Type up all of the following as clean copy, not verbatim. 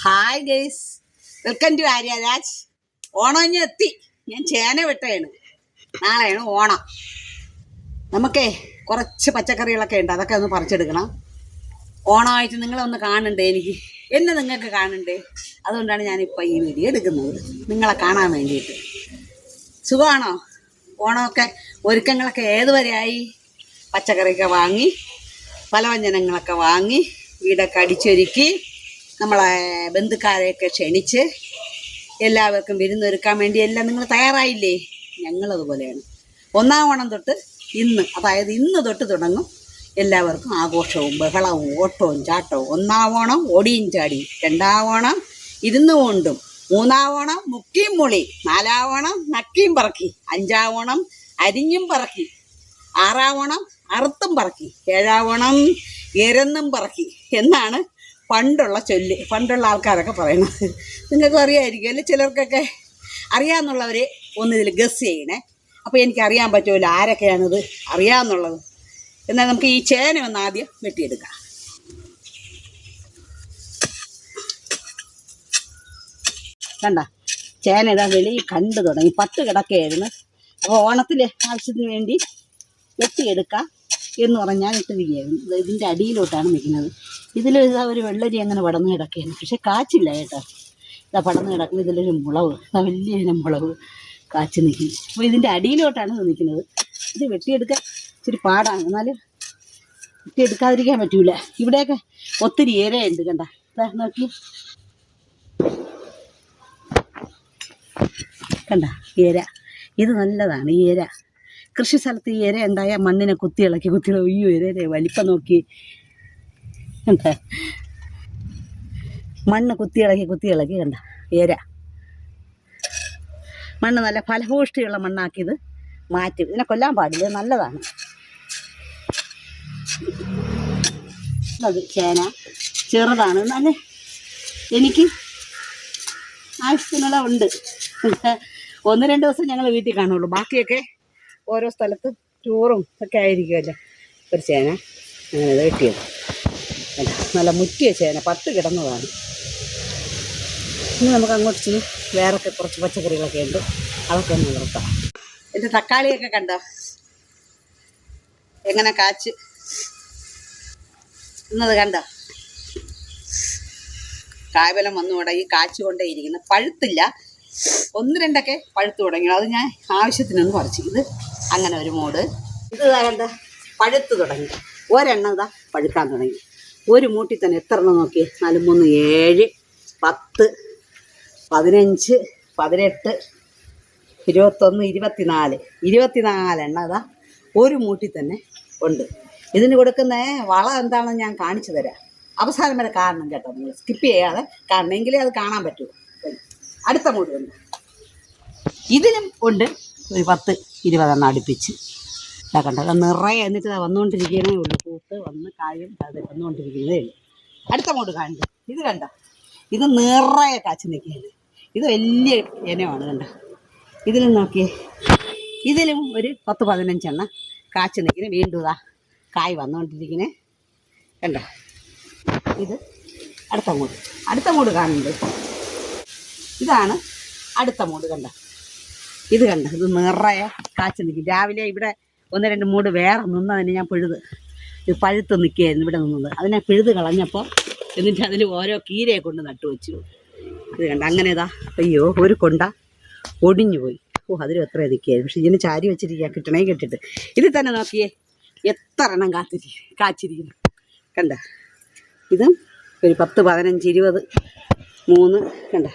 Hi guys, welcome to Aryaraj. Onam ഇനി എത്തി. ഞാൻ ചേന വെട്ടയാണ്. നാളെയാണ് ഓണം. നമുക്കേ കുറച്ച് പച്ചക്കറികളൊക്കെ ഉണ്ട്, അതൊക്കെ ഒന്ന് പറിച്ചെടുക്കണം. ഓണമായിട്ട് നിങ്ങളൊന്ന് കാണണ്ടേ, എന്നെ നിങ്ങൾക്ക് കാണണ്ടേ. അതുകൊണ്ടാണ് ഞാനിപ്പോൾ ഈ വീഡിയോ എടുക്കുന്നത്, നിങ്ങളെ കാണാൻ വേണ്ടിയിട്ട്. സുഖമാണോ? ഓണമൊക്കെ ഒരുക്കങ്ങളൊക്കെ ഏതുവരെയായി? പച്ചക്കറിയൊക്കെ വാങ്ങി, പലവ്യഞ്ജനങ്ങളൊക്കെ വാങ്ങി, വീടൊക്കെ അടിച്ചൊരുക്കി, നമ്മളെ ബന്ധുക്കാരെയൊക്കെ ക്ഷണിച്ച് എല്ലാവർക്കും വിരുന്നൊരുക്കാൻ വേണ്ടി എല്ലാം നിങ്ങൾ തയ്യാറായില്ലേ? ഞങ്ങളതുപോലെയാണ്. ഒന്നാം ഓണം തൊട്ട് അതായത് ഇന്ന് തൊട്ട് തുടങ്ങും എല്ലാവർക്കും ആഘോഷവും ബഹളവും ഓട്ടവും ചാട്ടവും. ഒന്നാം ഓണം ഓടിയും ചാടി, രണ്ടാം ഓണം ഇരുന്നു കൊണ്ടും, മൂന്നാം ഓണം മുക്കിയും മുളി, നാലാം ഓണം നക്കിയും പറക്കി, അഞ്ചാം ഓണം അരിഞ്ഞും പറക്കി, ആറാം ഓണം അറുത്തും പറക്കി, ഏഴാം ഓണം എരന്നും പറക്കി എന്നാണ് പണ്ടുള്ള ചൊല്ല്. പണ്ടുള്ള ആൾക്കാരൊക്കെ പറയണത് നിങ്ങൾക്കും അറിയാമായിരിക്കും അല്ലേ? ചിലർക്കൊക്കെ അറിയാമെന്നുള്ളവർ ഒന്നിതിൽ ഗസ് ചെയ്യണേ. അപ്പോൾ എനിക്കറിയാൻ പറ്റുമല്ലോ ആരൊക്കെയാണിത് അറിയാമെന്നുള്ളത്. എന്നാൽ നമുക്ക് ഈ ചേന ഒന്ന് ആദ്യം വെട്ടിയെടുക്കാം. കണ്ട ചേന ഇതാ വെളിയിൽ കണ്ടു തുടങ്ങി, 10 കിടക്കുകയായിരുന്നു. അപ്പോൾ ഓണത്തിൻ്റെ ആവശ്യത്തിന് വേണ്ടി വെട്ടിയെടുക്കാം എന്ന് പറഞ്ഞാൽ ഇട്ടിരിക്കുകയായിരുന്നു. ഇതിൻ്റെ അടിയിലോട്ടാണ് നിൽക്കുന്നത്. ഇതിൽ ഇതാ ഒരു വെള്ളരി അങ്ങനെ പടന്ന് കിടക്കുകയാണ്, പക്ഷെ കാച്ചില്ല കേട്ടോ. ഇതാ പടന്ന് കിടക്കുന്നത്. ഇതിലൊരു മുളവ്, വലിയ ഇനം മുളവ് കാച്ചു നിൽക്കുന്നു. അപ്പോൾ ഇതിൻ്റെ അടിയിലോട്ടാണ് നിൽക്കുന്നത്. ഇത് വെട്ടിയെടുക്കാൻ ഇച്ചിരി പാടാണ്, എന്നാലും വെട്ടിയെടുക്കാതിരിക്കാൻ പറ്റൂല. ഇവിടെയൊക്കെ ഒത്തിരി ഇരയുണ്ട്. കണ്ട ഇതാ നോക്കി, കണ്ട ഇര. ഇത് നല്ലതാണ് ഈ ഇര. കൃഷി സ്ഥലത്ത് ഈ ഇര ഉണ്ടായാൽ മണ്ണിനെ കുത്തിയിളക്കി അയ്യോ ഇരയുടെ വലിപ്പം നോക്കി. കണ്ട മണ്ണ് കുത്തിയിളക്കി കണ്ട ഇര. മണ്ണ് നല്ല ഫലഭൂഷ്ടിയുള്ള മണ്ണാക്കിയത് മാറ്റും. ഇതിനെ കൊല്ലാൻ പാടില്ല, നല്ലതാണ്. അത് ചേന ചെറുതാണ്, നല്ല എനിക്ക് ആവശ്യത്തിനുള്ള ഉണ്ട്. 1-2 ദിവസം ഞങ്ങൾ വീട്ടിൽ കാണുള്ളൂ, ബാക്കിയൊക്കെ ഓരോ സ്ഥലത്ത് ടൂറും ഒക്കെ ആയിരിക്കുമല്ലോ. ഒരു ചേന അങ്ങനെ വെട്ടിയത് നല്ല മുറ്റിയ ചേന 10 കിടന്നതാണ്. ഇനി നമുക്ക് അങ്ങോട്ട് ഇച്ചിരി വേറെ കുറച്ച് പച്ചക്കറികളൊക്കെ ഉണ്ട്, അതൊക്കെ ഒന്ന് നിർത്താം. എൻ്റെ തക്കാളിയൊക്കെ കണ്ടോ എങ്ങനെ കാച്ച് എന്നത് കണ്ടോ? കായ്ഫലം വന്നു തുടങ്ങി, കാച്ചു കൊണ്ടേ ഇരിക്കുന്നു. പഴുത്തില്ല, 1-2 പഴുത്തു തുടങ്ങി. അത് ഞാൻ ആവശ്യത്തിനൊന്ന് പറിച്ചു. ഇത് അങ്ങനെ ഒരു മൂട്. ഇത് കണ്ട പഴുത്ത് തുടങ്ങി. ഒരെണ്ണം ഇതാ പഴുക്കാൻ തുടങ്ങി. ഒരു മൂട്ടിൽ തന്നെ എത്ര എണ്ണം നോക്കി? 4, 3, 7, 10, 15, 18, 21, 24 എണ്ണം ഇതാ ഒരു മൂട്ടിൽ തന്നെ ഉണ്ട്. ഇതിന് കൊടുക്കുന്ന വളം എന്താണെന്ന് ഞാൻ കാണിച്ചു തരാം അവസാനം വരെ കാണണം കേട്ടോ. നിങ്ങൾ സ്കിപ്പ് ചെയ്യാതെ കാരണം, എങ്കിലേ അത് കാണാൻ പറ്റൂ. അടുത്ത മൂടുണ്ട്. ഇതിനും ഉണ്ട് ഒരു 10-20 എണ്ണം അടുപ്പിച്ച്. കണ്ടത് നിറയെ. എന്നിട്ട് വന്നുകൊണ്ടിരിക്കുന്നേ ഉള്ളൂ, പൂത്ത് വന്ന് കായും അത് വന്നുകൊണ്ടിരിക്കുന്നതേ ഉള്ളൂ. അടുത്ത മൂട് കാണുന്നു. ഇത് കണ്ട, ഇത് നിറയെ കാച്ചു നിൽക്കുകയാണ്. ഇത് വലിയ ഇനമാണ്. കണ്ട ഇതിലും നോക്കിയേ, ഇതിലും ഒരു 10-15 എണ്ണം കാച്ചു നിൽക്കുന്നത്. വീണ്ടും ഇതാ കായ് വന്നുകൊണ്ടിരിക്കുന്നത് കണ്ട. ഇത് അടുത്ത മൂട് കാണുന്നുണ്ട്. ഇതാണ് അടുത്ത മൂട്. കണ്ട ഇത് കണ്ട, ഇത് നിറയെ കാച്ചു നിൽക്കും. രാവിലെ ഇവിടെ 1-2 മൂട് വേറെ നിന്നതിന് ഞാൻ ഇത് പഴുത്ത് നിൽക്കുകയായിരുന്നു ഇവിടെ നിന്നത്. അതിനെ പിഴുത് കളഞ്ഞപ്പോൾ എന്നിട്ട് അതിൽ ഓരോ കീരയെ കൊണ്ട് നട്ടു വെച്ചു. ഇത് കണ്ട അങ്ങനെ ഇതാ. അയ്യോ ഒരു കൊണ്ട ഒടിഞ്ഞു പോയി. അതിലും എത്ര നിൽക്കുകയായിരുന്നു, പക്ഷെ ഇതിന് ചാരി വെച്ചിരിക്കുക, കിട്ടണേ കിട്ടിട്ട്. ഇതിൽ തന്നെ നോക്കിയേ എത്ര എണ്ണം കാച്ചിരിക്കുന്നു. കണ്ട ഇതും ഒരു 10, 15, 20, 3 കണ്ട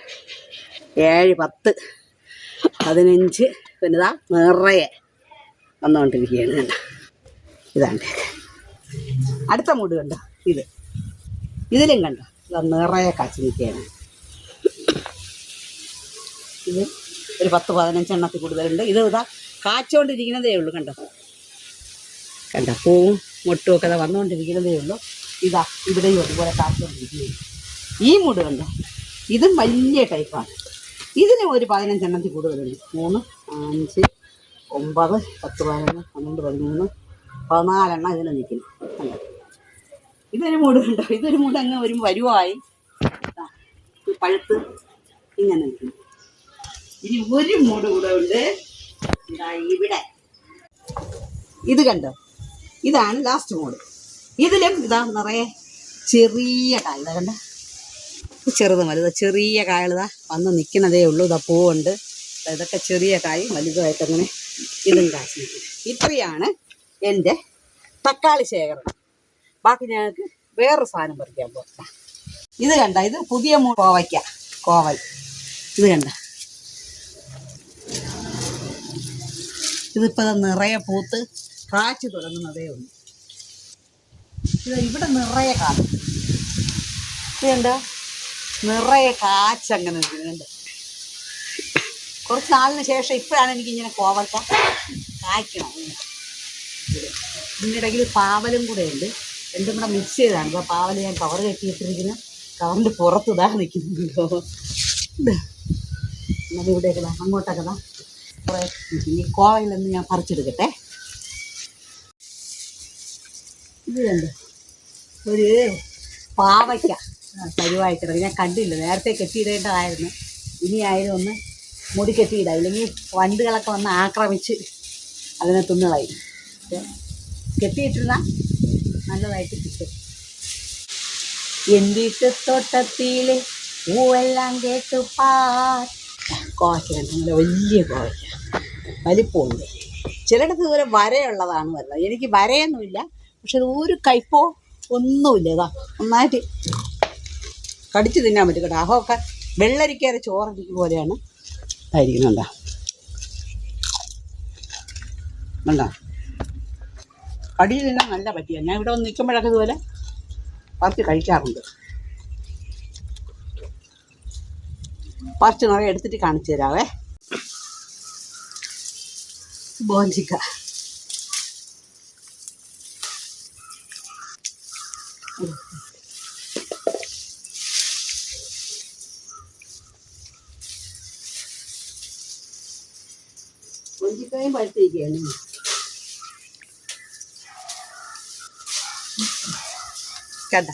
7, 10, 15 പിന്നെ ഇതാ നിറയെ വന്നുകൊണ്ടിരിക്കുകയാണ്. കണ്ട ഇതാണ്ട് അടുത്ത മൂട് കണ്ട. ഇതിലും കണ്ട ഇതാ നിറയെ കാച്ചു നിൽക്കുകയാണ്. ഇത് ഒരു 10-15 എണ്ണത്തിൽ കൂടുതലുണ്ട്. ഇത് ഇതാ കാച്ചുകൊണ്ടിരിക്കുന്നതേ ഉള്ളൂ. കണ്ടോ പൂവും മൊട്ടും ഒക്കെ വന്നുകൊണ്ടിരിക്കുന്നതേ ഉള്ളൂ. ഇതാ ഇവിടെയും അതുപോലെ കാച്ചുകൊണ്ടിരിക്കുകയാണ്. ഈ മൂട് കണ്ടോ, ഇതും വലിയ ടൈപ്പാണ്. ഇതിന് ഒരു 15 എണ്ണത്തിൽ കൂടുതലുണ്ട്. 3, 5, 9, 10, 11, 12, 13, 14 എണ്ണം ഇതിൽ നിൽക്കുന്നു. കണ്ടോ ഇതൊരു മൂട് കണ്ടോ. ഇതൊരു മൂട് അങ്ങ് വരുവായി. പഴുത്ത് ഇങ്ങനെ നിൽക്കുന്നു. ഇനി ഒരു മൂട് കൂടെ ഉണ്ട്. ഇതാ ഇവിടെ ഇത് കണ്ടോ, ഇതാണ് ലാസ്റ്റ് മൂട്. ഇതിലും ഇതാ നിറയെ ചെറിയ കായ. ഇതാ കണ്ട, ചെറുത് വലുത് ചെറിയ കായളിതാ വന്ന് നിൽക്കുന്നതേ ഉള്ളൂ. ഇതാ പൂവുണ്ട്. ഇതൊക്കെ ചെറിയ കായും വലുതുമായിട്ട് അങ്ങനെ ഇതും കാശ് നിൽക്കും. ഇത്രയാണ് എൻ്റെ തക്കാളി ശേഖരണം. ബാക്കി ഞങ്ങൾക്ക് വേറൊരു സാധനം പറിക്കാൻ പോകാം. ഇത് കണ്ട, ഇത് പുതിയ കോവയ്ക്ക, കോവൽ. ഇത് കണ്ട, ഇതിപ്പോൾ നിറയെ പൂത്ത് കാച്ചു തുടങ്ങുന്നതേ ഉള്ളൂ. ഇത് ഇവിടെ നിറയെ കാണും. ഇത് കണ്ട, നിറയെ കാച്ചങ്ങനെ നിൽക്കുന്നുണ്ട്. കുറച്ച് നാളിന് ശേഷം ഇപ്പോഴാണ് എനിക്കിങ്ങനെ കോവക്ക കായ്ക്കണം. ഇതിനിടയിൽ പാവലും കൂടെ ഉണ്ട്. രണ്ടും കൂടെ മിക്സ് ചെയ്താണ്. ഇപ്പോൾ പാവൽ ഞാൻ കവർ കെട്ടിയിട്ടിരിക്കുന്ന കവറിൻ്റെ പുറത്ത് ഇതാ നിൽക്കുന്നുണ്ടോ. എന്നാലും ഇവിടെയൊക്കെ അങ്ങോട്ടൊക്കെ ദാ കുറേ ഈ കോവയിലൊന്ന് ഞാൻ പറിച്ചെടുക്കട്ടെ. ഇത് കണ്ട് ഒരു പാവയ്ക്ക കരുവായിക്കിടക്കും. ഞാൻ കണ്ടില്ല, നേരത്തെ കെട്ടിയിടേണ്ടതായിരുന്നു. ഇനിയായാലും ഒന്ന് മുടി കെട്ടിയിടാം, ഇല്ലെങ്കിൽ വണ്ടുകളൊക്കെ വന്ന് ആക്രമിച്ച് അതിനെ തിന്നുകളായി. കെട്ടിയിട്ടിരുന്നാൽ നല്ലതായിട്ട് കിട്ടും. എൻ്റെ തോട്ടത്തിൽ പൂവെല്ലാം കേട്ടു കോവയ്ക്ക നല്ല വലിയ കോവയ്ക്ക, വലിപ്പമുണ്ട്. ചിലയിടത്ത് ഇതുപോലെ വരയുള്ളതാണ് വരുന്നത്. എനിക്ക് വരയൊന്നുമില്ല, പക്ഷെ ഇത് ഒരു കയ്പോ ഒന്നുമില്ല. ഇതാ നന്നായിട്ട് കടിച്ച് തിന്നാൻ പറ്റും കേട്ടോ. അഹമൊക്കെ വെള്ളരിക്കയുടെ ചോറരിക്ക് പോലെയാണ് ആയിരിക്കുന്നുണ്ടോ. കണ്ടോ, കടിയിൽ തിന്നാൻ നല്ല പറ്റിയാണ്. ഞാൻ ഇവിടെ വന്ന് നിൽക്കുമ്പോഴൊക്കെ ഇതുപോലെ പറിച്ച് കഴിക്കാറുണ്ട്. പറിച്ച് നിറയെ എടുത്തിട്ട് കാണിച്ചു തരാവേ. ബോഞ്ചിക്ക ബോഞ്ചിക്കായും പഴുത്തിരിക്കുകയാണ്. കണ്ട,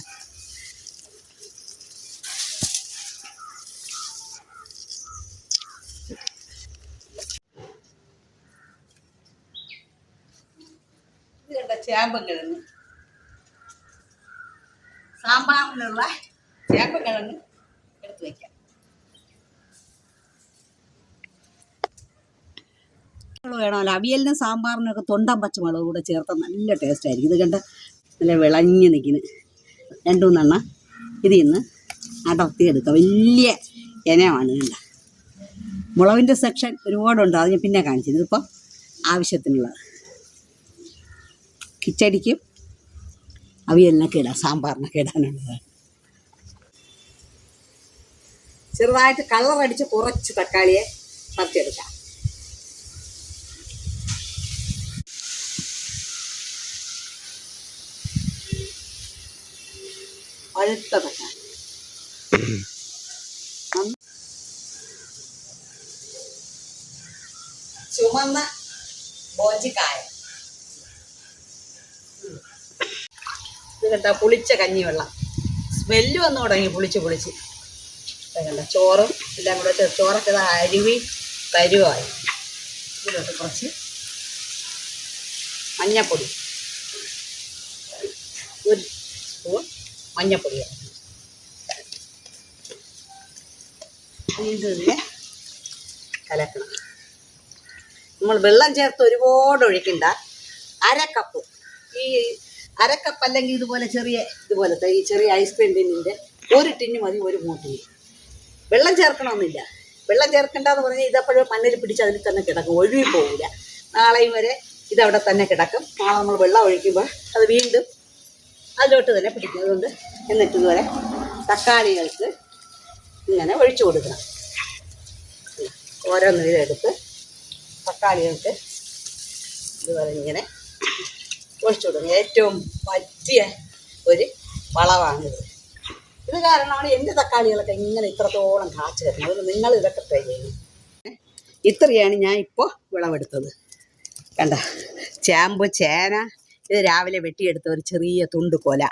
ഇത് കണ്ട ചേമ്പൻ കിഴങ്ങ്, സാമ്പാറിനുള്ള ചേമ്പൻ കിഴങ്ങ് എടുത്ത് വയ്ക്കാം. വേണമല്ലോ അവിയലിനും സാമ്പാറിനൊക്കെ തൊണ്ടൻ പച്ചമുളക് കൂടെ ചേർത്ത് നല്ല ടേസ്റ്റ് ആയിരിക്കും. ഇത് കണ്ട നല്ല വിളഞ്ഞ് നിൽക്കുന്നു. 2-3 ഇതിൽ നിന്ന് അടർത്തിയെടുക്കുക. വലിയ ഇനമാണ്. കണ്ട, മുളകിൻ്റെ സെക്ഷൻ ഒരുപാടുണ്ട്, അത് ഞാൻ പിന്നെ കാണിച്ചത്. ഇതിപ്പോൾ ആവശ്യത്തിനുള്ളത് കിച്ചടിക്കും അവിയലിനൊക്കെ ഇടാം, സാമ്പാറിനൊക്കെ ഇടാനുള്ളത്. ചെറുതായിട്ട് കളറടിച്ച് കുറച്ച് തക്കാളിയെ പറിച്ചെടുക്കാം. പഴുത്ത തക്കാളി, ചുമന്ന ബോഞ്ചിക്കായ. ഇത് കണ്ട, പുളിച്ച കഞ്ഞിവെള്ളം. സ്മെല്ല് വന്നു തുടങ്ങി, പുളിച്ച് കണ്ട. ചോറും എല്ലാം കൂടെ ചോറൊക്കെ അരുവി തരുവായി. ഇതിലോട്ട് കുറച്ച് മഞ്ഞപ്പൊടി, 1 സ്പൂൺ മഞ്ഞപ്പൊടി. ഇതിനെ കലക്കണം. നമ്മൾ വെള്ളം ചേർത്ത് ഒരുപാട് ഒഴിക്കണ്ട. 1/2 കപ്പ്. ഈ 1/2 കപ്പ് അല്ലെങ്കിൽ ഇതുപോലത്തെ ഈ ചെറിയ ഐസ്ക്രീം ടിന്നിൻ്റെ 1 ടിന്ന് മതി 1 മൂട്ടിന്. വെള്ളം ചേർക്കണമെന്നില്ല. വെള്ളം ചേർക്കേണ്ടതെന്ന് പറഞ്ഞാൽ ഇതപ്പോഴും മണ്ണിൽ പിടിച്ച് അതിൽ തന്നെ കിടക്കും, ഒഴുകി പോകില്ല. നാളെയും വരെ ഇതവിടെ തന്നെ കിടക്കും. നാളെ നമ്മൾ വെള്ളം ഒഴിക്കുമ്പോൾ അത് വീണ്ടും അതിലോട്ട് തന്നെ പിടിക്കും. അതുകൊണ്ട് എന്നിട്ട് ഇതുവരെ തക്കാളികൾക്ക് ഇങ്ങനെ ഒഴിച്ചു കൊടുക്കണം. ഓരോന്ന് ഇതെടുത്ത് തക്കാളികൾക്ക് ഇതുപോലെ ഇങ്ങനെ ഒഴിച്ചു കൊടുക്കണം. ഏറ്റവും പറ്റിയ ഒരു വളമാണിത്. ഇത് കാരണമാണ് എൻ്റെ തക്കാളികളൊക്കെ ഇങ്ങനെ ഇത്രത്തോളം കാച്ചു തരുന്നത്. അതുകൊണ്ട് നിങ്ങൾ ഇതൊക്കെ ട്രൈ ചെയ്യണം. ഇത്രയാണ് ഞാൻ ഇപ്പോൾ വിളവെടുത്തത്. കണ്ട, ചേമ്പ്, ചേന, ഇത് രാവിലെ വെട്ടിയെടുത്ത ഒരു ചെറിയ തുണ്ട് കൊല.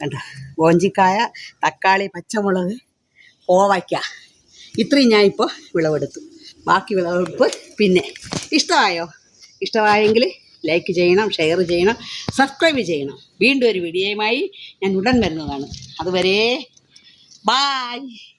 കണ്ട, ബോഞ്ചിക്കായ, തക്കാളി, പച്ചമുളക്, കോവയ്ക്ക, ഇത്രയും ഞാൻ ഇപ്പോൾ വിളവെടുത്തു. ബാക്കി വിളവെടുപ്പ് പിന്നെ. ഇഷ്ടമായോ? ഇഷ്ടമായെങ്കിൽ ലൈക്ക് ചെയ്യണം, ഷെയർ ചെയ്യണം, സബ്സ്ക്രൈബ് ചെയ്യണം. വീണ്ടും ഒരു വീഡിയോയുമായി ഞാൻ ഉടൻ വരുന്നതാണ്. അതുവരെ ബായ്.